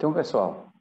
Então, pessoal,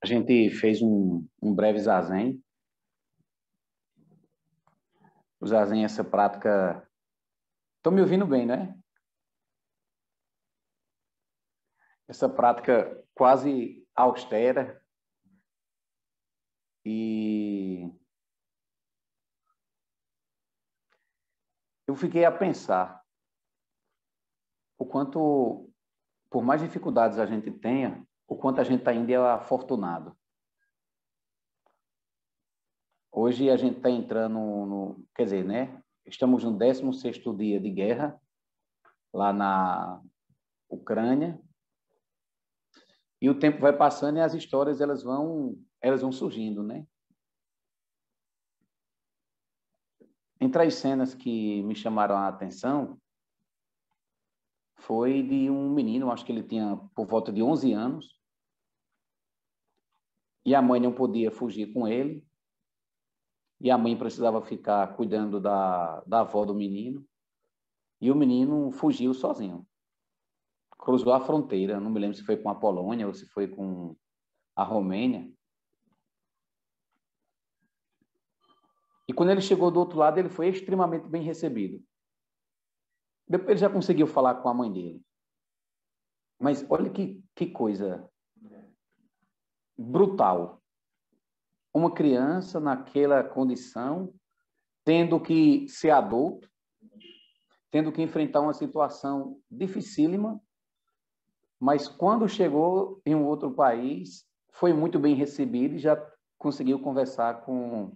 a gente fez um breve zazen. O zazen é essa prática... Estão me ouvindo bem, né? Essa prática quase austera e eu fiquei a pensar o quanto, por mais dificuldades a gente tenha, o quanto a gente ainda é afortunado. Hoje a gente está entrando no... Quer dizer, né? Estamos no 16º dia de guerra, lá na Ucrânia, e o tempo vai passando e as histórias elas vão surgindo, né? Entre as cenas que me chamaram a atenção foi de um menino, acho que ele tinha por volta de 11 anos, e a mãe não podia fugir com ele, e a mãe precisava ficar cuidando da avó do menino, e o menino fugiu sozinho. Cruzou a fronteira, não me lembro se foi com a Polônia ou se foi com a Romênia. E quando ele chegou do outro lado, ele foi extremamente bem recebido. Depois ele já conseguiu falar com a mãe dele. Mas olha que coisa brutal. Uma criança naquela condição, tendo que ser adulto, tendo que enfrentar uma situação dificílima, mas quando chegou em um outro país, foi muito bem recebido e já conseguiu conversar com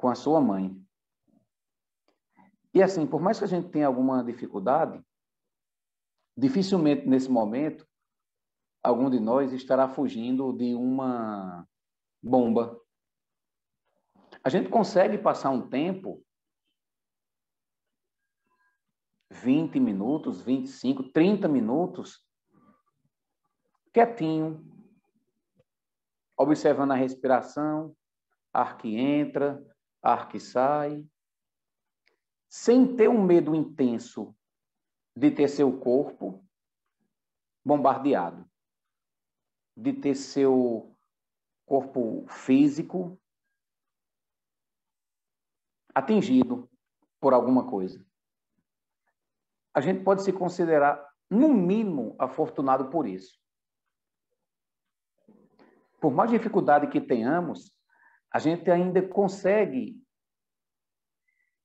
a sua mãe. E assim, por mais que a gente tenha alguma dificuldade, dificilmente nesse momento, algum de nós estará fugindo de uma bomba. A gente consegue passar um tempo, 20 minutos, 25, 30 minutos, quietinho, observando a respiração, ar que entra, ar que sai, sem ter um medo intenso de ter seu corpo bombardeado, de ter seu corpo físico atingido por alguma coisa. A gente pode se considerar, no mínimo, afortunado por isso. Por mais dificuldade que tenhamos, a gente ainda consegue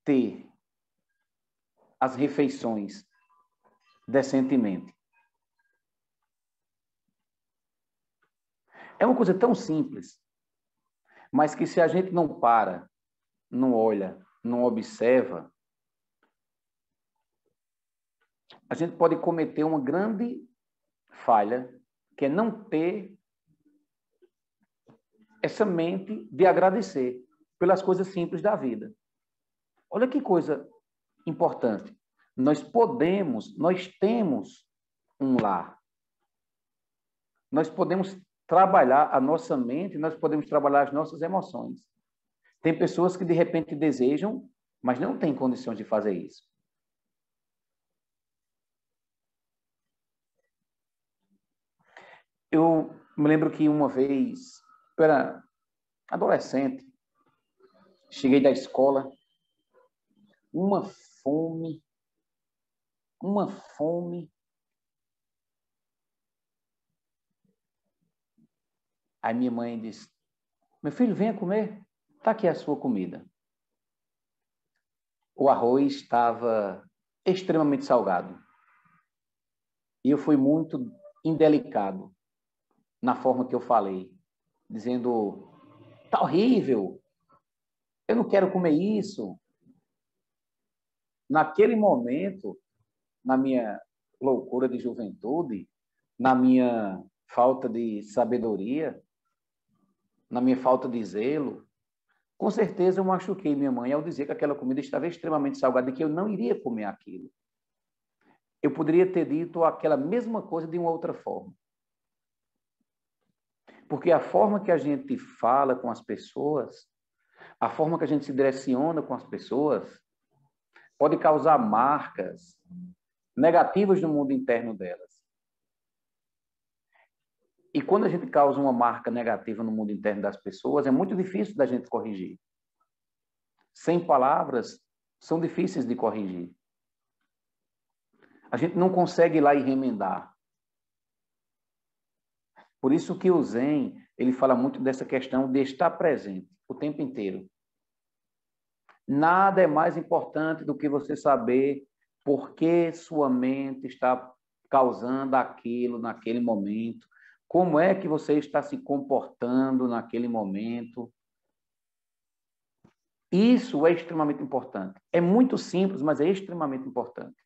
ter as refeições decentemente. É uma coisa tão simples, mas que se a gente não para, não olha, não observa, a gente pode cometer uma grande falha, que é não ter essa mente de agradecer pelas coisas simples da vida. Olha que coisa importante. Nós temos um lar. Nós podemos trabalhar a nossa mente, nós podemos trabalhar as nossas emoções. Tem pessoas que de repente desejam, mas não têm condições de fazer isso. Eu me lembro que uma vez, eu era adolescente, cheguei da escola, uma fome. Aí minha mãe disse, meu filho, venha comer, está aqui a sua comida. O arroz estava extremamente salgado. E eu fui muito indelicado na forma que eu falei, dizendo, tá horrível, eu não quero comer isso. Naquele momento, na minha loucura de juventude, na minha falta de sabedoria, na minha falta de zelo, com certeza eu machuquei minha mãe ao dizer que aquela comida estava extremamente salgada e que eu não iria comer aquilo. Eu poderia ter dito aquela mesma coisa de uma outra forma. Porque a forma que a gente fala com as pessoas, a forma que a gente se direciona com as pessoas, pode causar marcas negativas no mundo interno delas. E quando a gente causa uma marca negativa no mundo interno das pessoas, é muito difícil da gente corrigir. Sem palavras, são difíceis de corrigir. A gente não consegue ir lá e remendar. Por isso que o Zen, ele fala muito dessa questão de estar presente o tempo inteiro. Nada é mais importante do que você saber por que sua mente está causando aquilo naquele momento, como é que você está se comportando naquele momento. Isso é extremamente importante. É muito simples, mas é extremamente importante.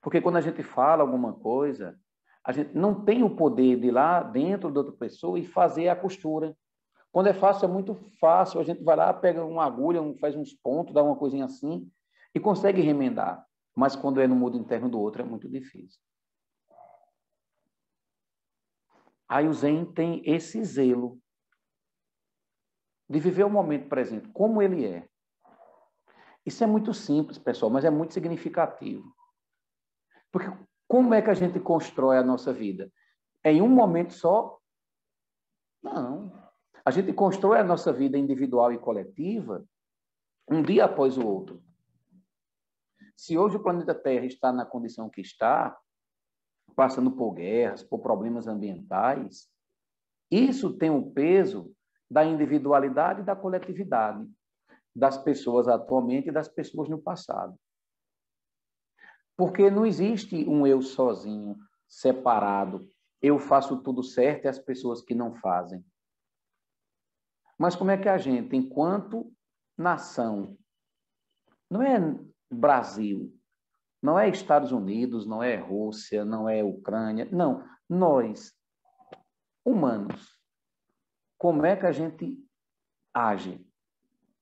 Porque quando a gente fala alguma coisa, a gente não tem o poder de ir lá dentro de outra pessoa e fazer a costura. Quando é fácil, é muito fácil. A gente vai lá, pega uma agulha, faz uns pontos, dá uma coisinha assim e consegue remendar. Mas quando é no mundo interno do outro, é muito difícil. Aí o Zen tem esse zelo de viver o momento presente, como ele é. Isso é muito simples, pessoal, mas é muito significativo. Porque como é que a gente constrói a nossa vida? É em um momento só? Não. A gente constrói a nossa vida individual e coletiva um dia após o outro. Se hoje o planeta Terra está na condição que está, passando por guerras, por problemas ambientais, isso tem o peso da individualidade e da coletividade das pessoas atualmente e das pessoas no passado. Porque não existe um eu sozinho, separado. Eu faço tudo certo e as pessoas que não fazem. Mas como é que a gente, enquanto nação, não é Brasil, não é Estados Unidos, não é Rússia, não é Ucrânia, não, nós, humanos, como é que a gente age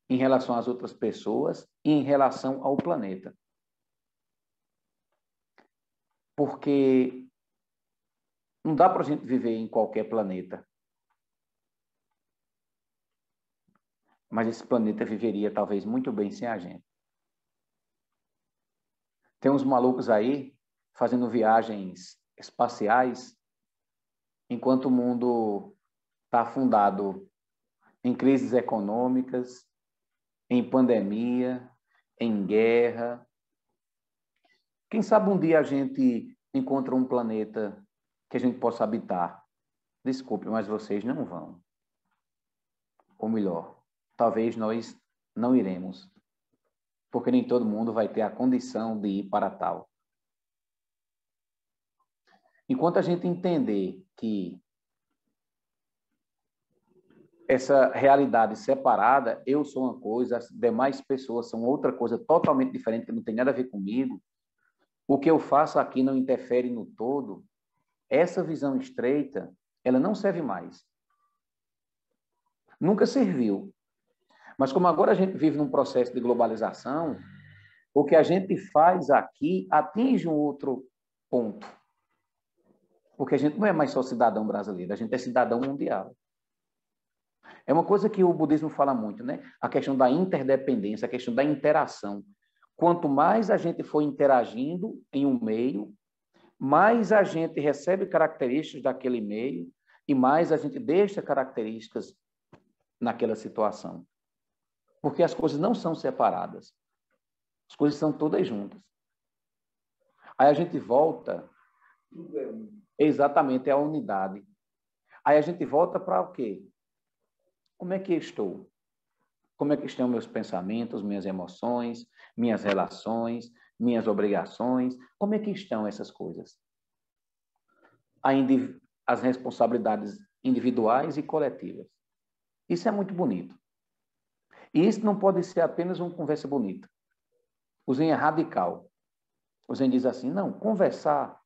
em relação às outras pessoas e em relação ao planeta? Porque não dá para a gente viver em qualquer planeta. Mas esse planeta viveria talvez muito bem sem a gente. Tem uns malucos aí fazendo viagens espaciais enquanto o mundo está afundado em crises econômicas, em pandemia, em guerra. Quem sabe um dia a gente encontra um planeta que a gente possa habitar. Desculpe, mas vocês não vão. Ou melhor, talvez nós não iremos, porque nem todo mundo vai ter a condição de ir para tal. Enquanto a gente entender que essa realidade separada, eu sou uma coisa, as demais pessoas são outra coisa totalmente diferente, que não tem nada a ver comigo, o que eu faço aqui não interfere no todo, essa visão estreita, ela não serve mais. Nunca serviu. Mas como agora a gente vive num processo de globalização, o que a gente faz aqui atinge um outro ponto. Porque a gente não é mais só cidadão brasileiro, a gente é cidadão mundial. É uma coisa que o budismo fala muito, né? A questão da interdependência, a questão da interação. Quanto mais a gente for interagindo em um meio, mais a gente recebe características daquele meio e mais a gente deixa características naquela situação. Porque as coisas não são separadas. As coisas são todas juntas. Aí a gente volta exatamente à unidade. Aí a gente volta para o quê? Como é que eu estou? Como é que estão meus pensamentos, minhas emoções, minhas relações, minhas obrigações? Como é que estão essas coisas? As responsabilidades individuais e coletivas. Isso é muito bonito. E isso não pode ser apenas uma conversa bonita. O Zen é radical. O Zen diz assim, não, conversar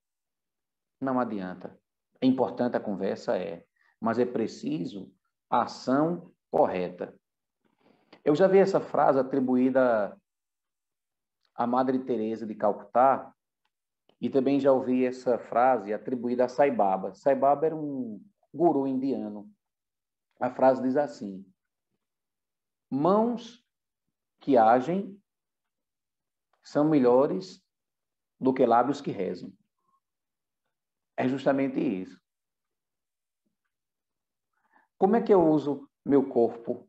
não adianta. É importante a conversa, mas é preciso a ação correta. Eu já vi essa frase atribuída à Madre Teresa de Calcutá e também já ouvi essa frase atribuída a Sai Baba. Sai Baba era um guru indiano. A frase diz assim: mãos que agem são melhores do que lábios que rezam. É justamente isso. Como é que eu uso meu corpo?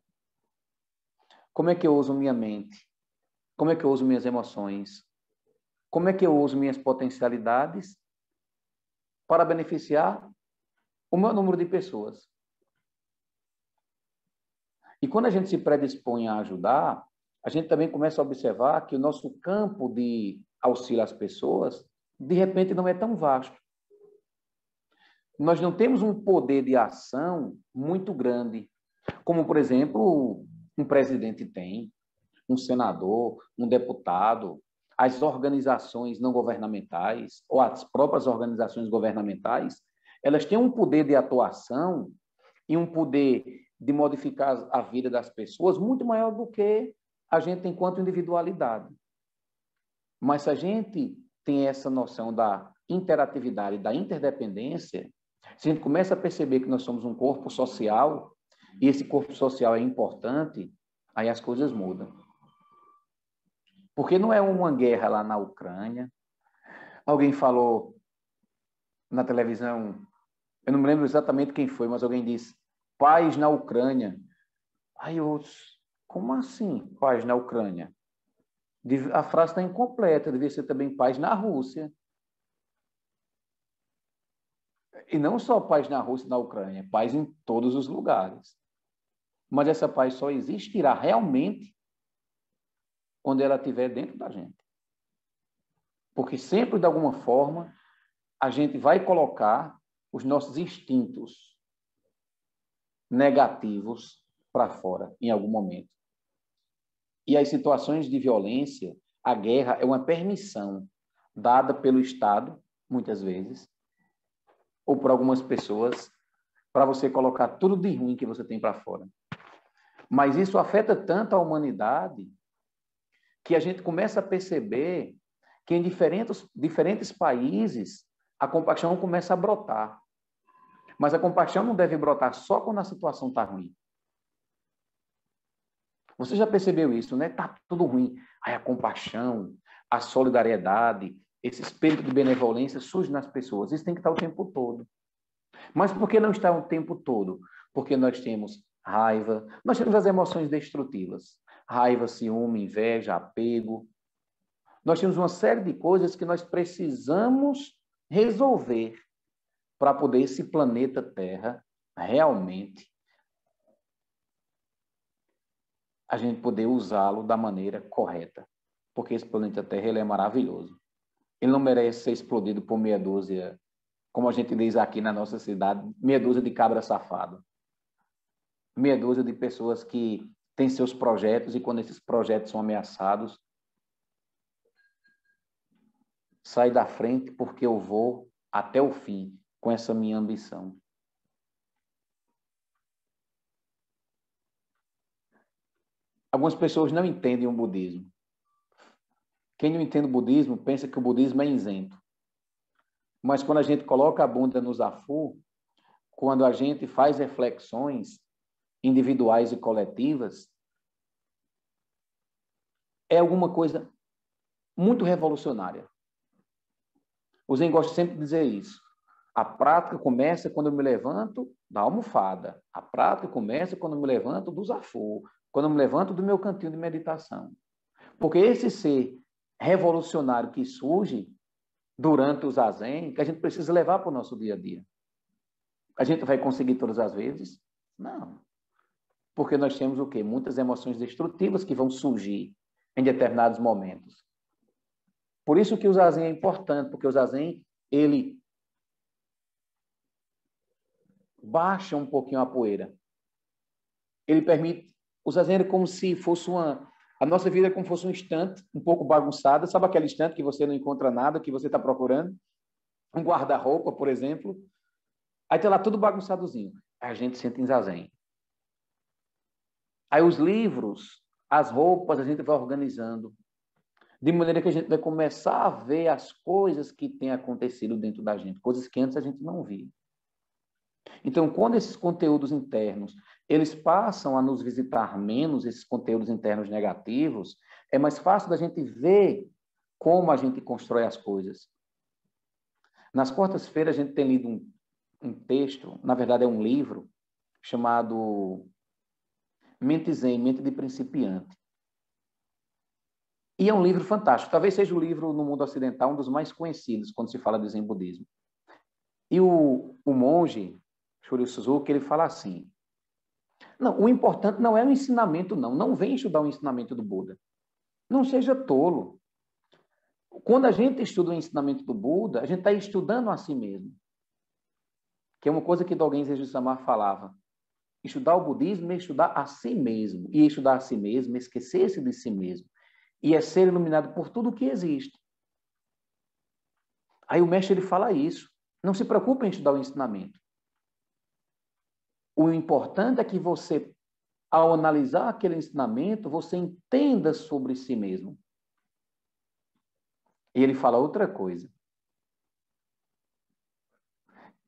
Como é que eu uso minha mente? Como é que eu uso minhas emoções? Como é que eu uso minhas potencialidades para beneficiar o maior número de pessoas? E quando a gente se predispõe a ajudar, a gente também começa a observar que o nosso campo de auxílio às pessoas, de repente, não é tão vasto. Nós não temos um poder de ação muito grande, como, por exemplo, um presidente tem, um senador, um deputado, as organizações não governamentais ou as próprias organizações governamentais, elas têm um poder de atuação e um poder de modificar a vida das pessoas muito maior do que a gente enquanto individualidade. Mas se a gente tem essa noção da interatividade, da interdependência, se a gente começa a perceber que nós somos um corpo social, e esse corpo social é importante, aí as coisas mudam. Porque não é uma guerra lá na Ucrânia. Alguém falou na televisão, eu não me lembro exatamente quem foi, mas alguém disse, paz na Ucrânia. Aí outros, como assim paz na Ucrânia? A frase está incompleta, devia ser também paz na Rússia. E não só paz na Rússia e na Ucrânia, paz em todos os lugares. Mas essa paz só existirá realmente quando ela estiver dentro da gente. Porque sempre, de alguma forma, a gente vai colocar os nossos instintos negativos para fora, em algum momento. E as situações de violência, a guerra é uma permissão dada pelo Estado, muitas vezes, ou por algumas pessoas, para você colocar tudo de ruim que você tem para fora. Mas isso afeta tanto a humanidade que a gente começa a perceber que em diferentes países a compaixão começa a brotar. Mas a compaixão não deve brotar só quando a situação está ruim. Você já percebeu isso, né? Está tudo ruim. Aí a compaixão, a solidariedade, esse espírito de benevolência surge nas pessoas. Isso tem que estar o tempo todo. Mas por que não está o tempo todo? Porque nós temos raiva, nós temos as emoções destrutivas. Raiva, ciúme, inveja, apego. Nós temos uma série de coisas que nós precisamos resolver para poder esse planeta Terra realmente a gente poder usá-lo da maneira correta. Porque esse planeta Terra ele é maravilhoso. Ele não merece ser explodido por meia dúzia, como a gente diz aqui na nossa cidade, meia dúzia de cabra safado. Meia dúzia de pessoas que têm seus projetos e quando esses projetos são ameaçados, sai da frente porque eu vou até o fim com essa minha ambição. Algumas pessoas não entendem o budismo. Quem não entende o budismo pensa que o budismo é isento. Mas quando a gente coloca a bunda no zafu, quando a gente faz reflexões individuais e coletivas, é alguma coisa muito revolucionária. O Zen gosta sempre de dizer isso. A prática começa quando eu me levanto da almofada. A prática começa quando eu me levanto do zafu, quando eu me levanto do meu cantinho de meditação. Porque esse ser revolucionário que surge durante o zazen, que a gente precisa levar para o nosso dia a dia. A gente vai conseguir todas as vezes? Não. Porque nós temos o quê? Muitas emoções destrutivas que vão surgir em determinados momentos. Por isso que o zazen é importante, porque o zazen, ele baixa um pouquinho a poeira. Ele permite... O zazen é como se fosse uma... A nossa vida é como se fosse um estante, um pouco bagunçada. Sabe aquele estante que você não encontra nada, que você está procurando? Um guarda-roupa, por exemplo. Aí está lá tudo bagunçadozinho. Aí a gente senta em zazen. Aí os livros, as roupas, a gente vai organizando. De maneira que a gente vai começar a ver as coisas que têm acontecido dentro da gente. Coisas que antes a gente não via. Então, quando esses conteúdos internos, eles passam a nos visitar menos, esses conteúdos internos negativos, é mais fácil da gente ver como a gente constrói as coisas. Nas quartas-feiras, a gente tem lido um texto, na verdade é um livro, chamado Mente Zen, Mente de Principiante. E é um livro fantástico. Talvez seja o livro, no mundo ocidental, um dos mais conhecidos quando se fala de Zen budismo. E o monge, Shuryu Suzuki, ele fala assim, não, o importante não é o ensinamento, não. Não vem estudar o ensinamento do Buda. Não seja tolo. Quando a gente estuda o ensinamento do Buda, a gente está estudando a si mesmo. Que é uma coisa que Dogen Zenji Samar falava. Estudar o budismo é estudar a si mesmo. E estudar a si mesmo é esquecer-se de si mesmo. E é ser iluminado por tudo que existe. Aí o mestre ele fala isso. Não se preocupe em estudar o ensinamento. O importante é que você, ao analisar aquele ensinamento, você entenda sobre si mesmo. E ele fala outra coisa.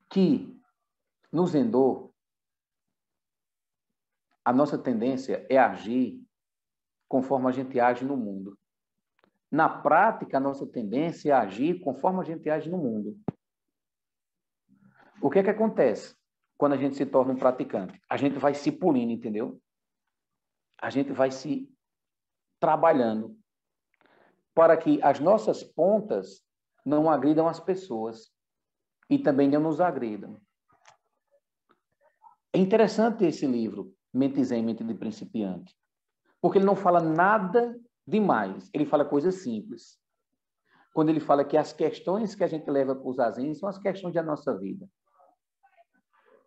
Que no Zendô, a nossa tendência é agir conforme a gente age no mundo. Na prática, a nossa tendência é agir conforme a gente age no mundo. O que é que acontece quando a gente se torna um praticante? A gente vai se polindo, entendeu? A gente vai se trabalhando para que as nossas pontas não agridam as pessoas e também não nos agridam. É interessante esse livro, Mente Zen, Mente de Principiante, porque ele não fala nada demais, ele fala coisas simples. Quando ele fala que as questões que a gente leva para o Zazen são as questões da nossa vida.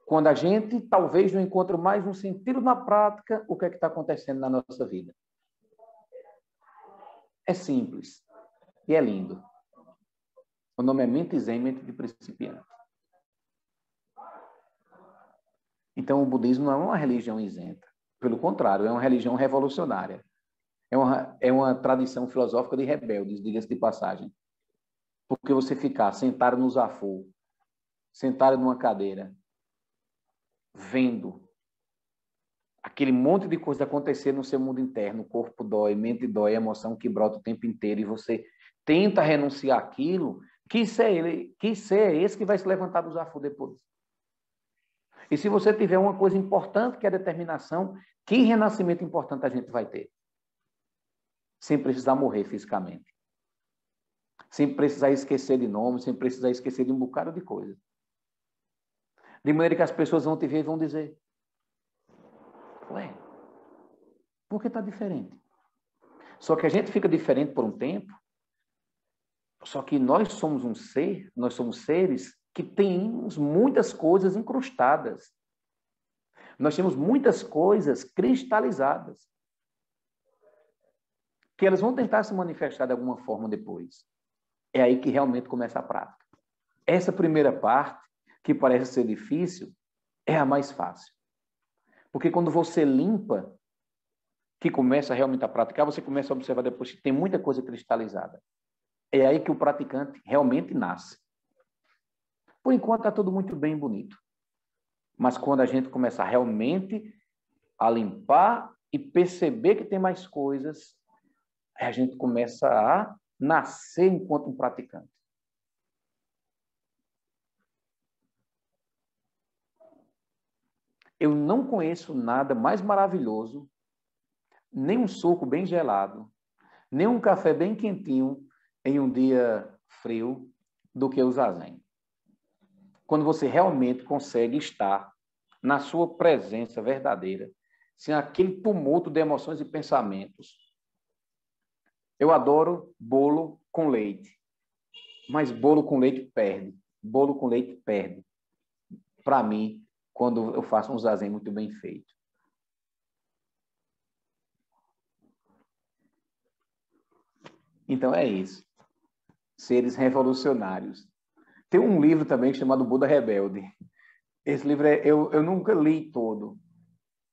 Quando a gente talvez não encontre mais um sentido na prática, o que é que está acontecendo na nossa vida? É simples e é lindo. O nome é Mente Zen, Mente de Principiante. Então, o budismo não é uma religião isenta. Pelo contrário, é uma religião revolucionária. É uma tradição filosófica de rebeldes, diga-se de passagem. Porque você ficar sentado no zafu, sentado numa cadeira, vendo aquele monte de coisa acontecer no seu mundo interno, o corpo dói, mente dói, emoção que brota o tempo inteiro, e você tenta renunciar àquilo, que ser esse que vai se levantar do zafu depois. E se você tiver uma coisa importante, que é a determinação, que renascimento importante a gente vai ter? Sem precisar morrer fisicamente. Sem precisar esquecer de nome, sem precisar esquecer de um bocado de coisa. De maneira que as pessoas vão te ver e vão dizer, ué, por que está diferente? Só que a gente fica diferente por um tempo, só que nós somos nós somos seres que temos muitas coisas incrustadas. Nós temos muitas coisas cristalizadas. Que elas vão tentar se manifestar de alguma forma depois. É aí que realmente começa a prática. Essa primeira parte, que parece ser difícil, é a mais fácil. Porque quando você limpa, que começa realmente a praticar, você começa a observar depois que tem muita coisa cristalizada. É aí que o praticante realmente nasce. Por enquanto está tudo muito bem e bonito. Mas quando a gente começa realmente a limpar e perceber que tem mais coisas, a gente começa a nascer enquanto um praticante. Eu não conheço nada mais maravilhoso, nem um suco bem gelado, nem um café bem quentinho em um dia frio, do que o zazen. Quando você realmente consegue estar na sua presença verdadeira, sem aquele tumulto de emoções e pensamentos. Eu adoro bolo com leite, mas bolo com leite perde. Bolo com leite perde. Para mim, quando eu faço um zazen muito bem feito. Então é isso. Seres revolucionários. Tem um livro também chamado Buda Rebelde. Esse livro eu nunca li todo,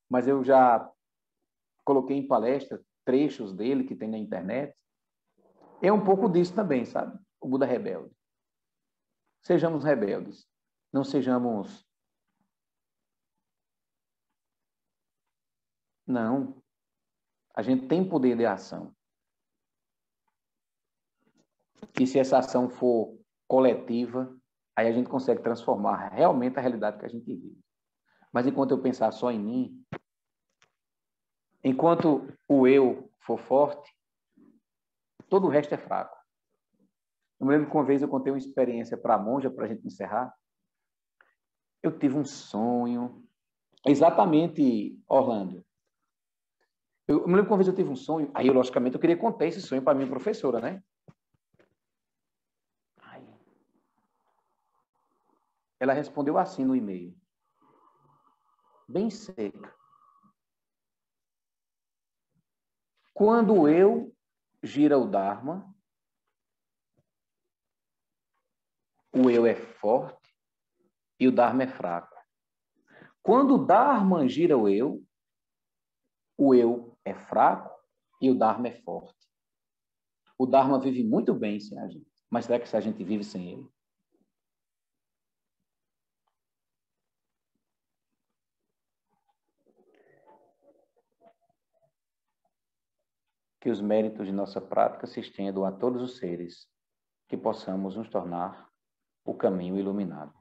mas eu já coloquei em palestra trechos dele que tem na internet. É um pouco disso também, sabe? O Buda Rebelde. Sejamos rebeldes. Não sejamos... Não. A gente tem poder de ação. E se essa ação for coletiva, aí a gente consegue transformar realmente a realidade que a gente vive. Mas enquanto eu pensar só em mim, enquanto o eu for forte, todo o resto é fraco. Eu me lembro que uma vez eu contei uma experiência para a monja, para a gente encerrar. Eu tive um sonho, exatamente, Orlando. Eu me lembro que uma vez eu tive um sonho, aí, logicamente, eu queria contar esse sonho para a minha professora, né? Aí, ela respondeu assim no e-mail, bem seca. Quando eu gira o Dharma, o eu é forte e o Dharma é fraco. Quando o Dharma gira o eu é fraco e o Dharma é forte. O Dharma vive muito bem sem a gente. Mas será que a gente vive sem ele? Que os méritos de nossa prática se estendam a todos os seres, que possamos nos tornar o caminho iluminado.